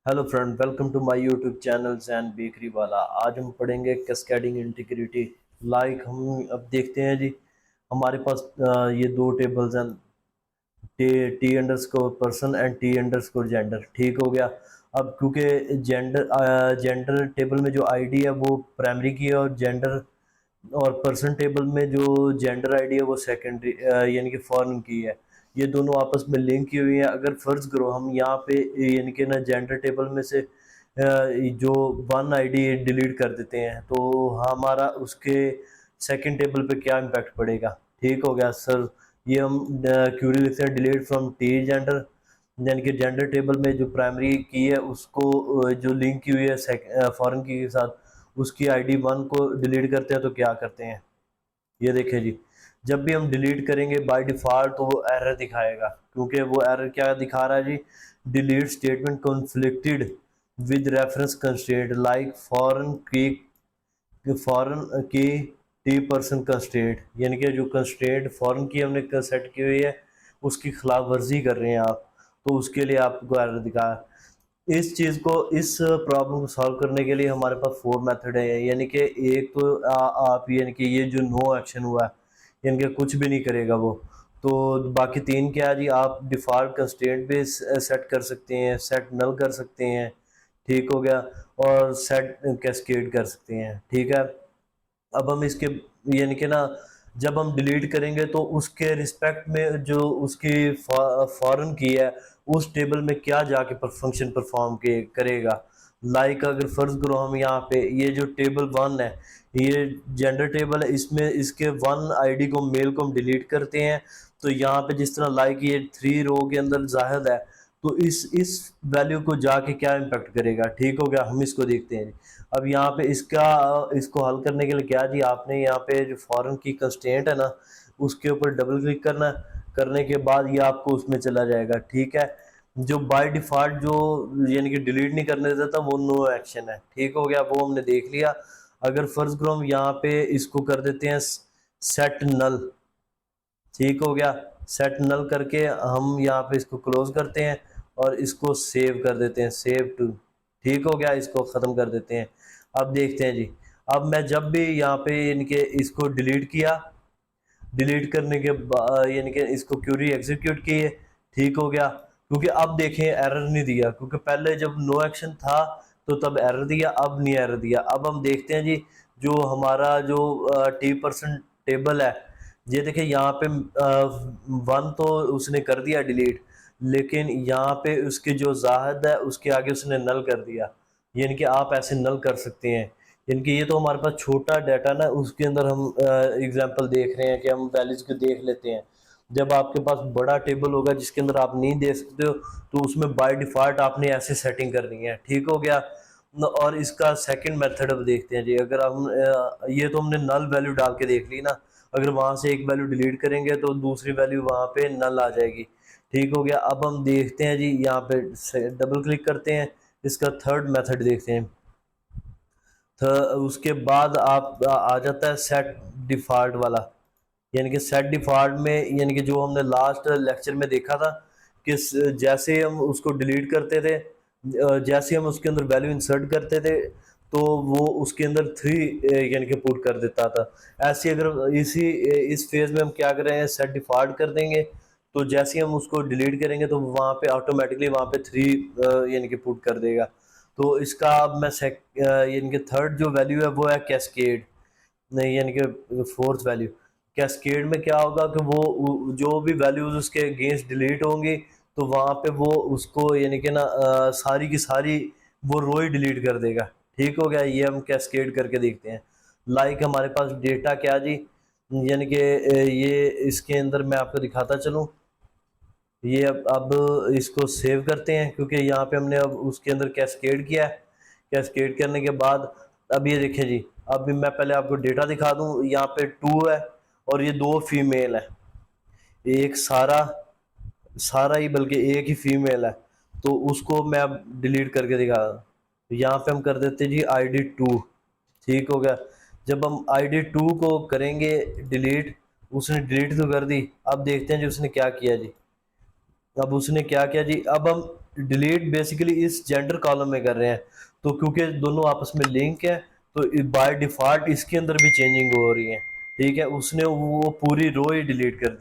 Hello friend, welcome to my YouTube channel Jain bakery वाला। आज हम पढ़ेंगे कैस्केडिंग इंटीग्रिटी। हम अब देखते हैं जी। हमारे पास ये दो टेबल्स हैं, T underscore person and T underscore gender. ठीक हो गया। अब क्योंकि जेंडर टेबल में जो आईडी है वो प्राइमरी की है, और जेंडर और पर्सन टेबल में जो जेंडर आईडी है वो सेकेंडरी यानी कि फॉरेन की है। ये दोनों आपस में लिंक की हुई है। अगर फर्ज करो हम यहाँ पे यानी कि ना जेंडर टेबल में से जो वन आईडी डिलीट कर देते हैं तो हमारा उसके सेकंड टेबल पे क्या इम्पैक्ट पड़ेगा। ठीक हो गया सर। ये हम क्यूरी लिखते हैं, डिलीट फ्रॉम टी जेंडर, यानी कि जेंडर टेबल में जो प्राइमरी की है उसको जो लिंक की हुई है फॉरेन की के साथ, उसकी आईडी वन को डिलीट करते हैं तो क्या करते हैं। ये देखिए जी, जब भी हम डिलीट करेंगे बाय डिफ़ॉल्ट तो वो एरर दिखाएगा, क्योंकि वो एरर क्या दिखा रहा है जी। Delete statement conflicted with reference constraint like foreign key T person constraint, यानी कि जो कंस्ट्रेंट फॉरेन की हमने सेट की हुई है उसकी खिलाफ वर्जी कर रहे हैं आप, तो उसके लिए आपको एरर दिखा। इस चीज़ को, इस प्रॉब्लम को सॉल्व करने के लिए हमारे पास फोर मेथड है। यानी कि एक तो आप यानी कि ये जो नो एक्शन हुआ है, यानी कि कुछ भी नहीं करेगा वो। तो बाकी तीन क्या है जी, आप डिफ़ॉल्ट कंस्ट्रेंट भी सेट कर सकते हैं, सेट नल कर सकते हैं। ठीक हो गया। और सेट कैस्केड कर सकते हैं। ठीक है। अब हम इसके यानी कि ना, जब हम डिलीट करेंगे तो उसके रिस्पेक्ट में जो उसकी फॉरेन की है उस टेबल में क्या जाके पर फंक्शन परफॉर्म के करेगा। अगर फर्ज करो हम यहाँ पे ये जो टेबल वन है, ये जेंडर टेबल है, इसमें इसके वन आईडी को मेल को हम डिलीट करते हैं, तो यहाँ पे जिस तरह ये थ्री रो के अंदर जाहिद है, तो इस वैल्यू को जाके क्या इम्पेक्ट करेगा। ठीक हो गया। हम इसको देखते हैं। अब यहाँ पे इसको हल करने के लिए क्या जी, आपने यहाँ पे जो फॉरेन की कंस्ट्रेंट है ना, उसके ऊपर डबल क्लिक करना है। करने के बाद ये आपको उसमें चला जाएगा। ठीक है। जो बाय डिफ़ॉल्ट जो यानी कि डिलीट नहीं करने देता वो नो एक्शन है। ठीक हो गया, वो हमने देख लिया। अगर फर्ज करो हम यहाँ पे इसको कर देते हैं सेट नल। ठीक हो गया। सेट नल करके हम यहाँ पे इसको क्लोज करते हैं और इसको सेव कर देते हैं, सेव टू। ठीक हो गया, इसको ख़त्म कर देते हैं। अब देखते हैं जी। अब मैं जब भी यहाँ पे इनके इसको डिलीट किया, डिलीट करने के बाद यानी कि इसको क्यूरी एग्जीक्यूट की है। ठीक हो गया। क्योंकि अब देखें एरर नहीं दिया, क्योंकि पहले जब नो एक्शन था तो तब एरर दिया, अब नहीं एरर दिया। अब हम देखते हैं जी, जो हमारा जो टी परसेंट टेबल है, ये देखिए यहाँ पे वन तो उसने कर दिया डिलीट, लेकिन यहाँ पे उसकी जो जाहिद है उसके आगे उसने नल कर दिया। यानी कि आप ऐसे नल कर सकते हैं। यानी कि ये तो हमारे पास छोटा डाटा ना, उसके अंदर हम एग्जांपल देख रहे हैं कि हम वैल्यूज को देख लेते हैं। जब आपके पास बड़ा टेबल होगा जिसके अंदर आप नहीं देख सकते हो, तो उसमें बाय डिफ़ॉल्ट आपने ऐसे सेटिंग करनी है। ठीक हो गया। और इसका सेकंड मेथड अब देखते हैं जी। अगर हम ये तो हमने नल वैल्यू डाल के देख ली ना, अगर वहाँ से एक वैल्यू डिलीट करेंगे तो दूसरी वैल्यू वहाँ पे नल आ जाएगी। ठीक हो गया। अब हम देखते हैं जी, यहाँ पे डबल क्लिक करते हैं, इसका थर्ड मेथड देखते हैं। उसके बाद आप आ जाता है सेट डिफ़ॉल्ट वाला। यानी कि सेट डिफ़ॉल्ट में, यानी कि जो हमने लास्ट लेक्चर में देखा था कि जैसे हम उसको डिलीट करते थे, जैसे हम उसके अंदर वैल्यू इंसर्ट करते थे, तो वो उसके अंदर थ्री यानी कि पुट कर देता था। ऐसे अगर इस फेज़ में हम क्या कर रहे हैं, सेट डिफ़ॉल्ट कर देंगे, तो जैसे ही हम उसको डिलीट करेंगे तो वहाँ पे ऑटोमेटिकली वहाँ पे थ्री यानी कि पुट कर देगा। तो इसका अब मैं यानी कि थर्ड जो वैल्यू है वो है कैस्केड, नहीं यानी कि फोर्थ वैल्यू। कैस्केड में क्या होगा कि वो जो भी वैल्यूज उसके अगेंस्ट डिलीट होंगी, तो वहाँ पे वो उसको यानी कि ना सारी की सारी वो रो ही डिलीट कर देगा। ठीक हो गया। ये हम कैस्केड करके देखते हैं। हमारे पास डेटा क्या जी, यानी कि ये इसके अंदर मैं आपको दिखाता चलूँ। ये अब इसको सेव करते हैं, क्योंकि यहाँ पे हमने अब उसके अंदर कैस्केड किया है। कैस्केड करने के बाद अब ये देखें जी, अब भी मैं पहले आपको डेटा दिखा दूँ। यहाँ पे टू है और ये दो फीमेल है, एक सारा, सारा ही बल्कि एक ही फीमेल है, तो उसको मैं अब डिलीट करके दिखा रहा हूँ। तो यहाँ पे हम कर देते जी आईडी टू। ठीक हो गया। जब हम आईडी टू को करेंगे डिलीट, उसने डिलीट तो कर दी। अब देखते हैं जी उसने क्या किया जी। अब उसने क्या किया जी, अब हम डिलीट बेसिकली इस जेंडर कॉलम में कर रहे हैं, तो क्योंकि दोनों आपस में लिंक है तो बाय डिफॉल्ट इसके अंदर भी चेंजिंग हो रही है। ठीक है, उसने वो पूरी रो ही डिलीट कर दी।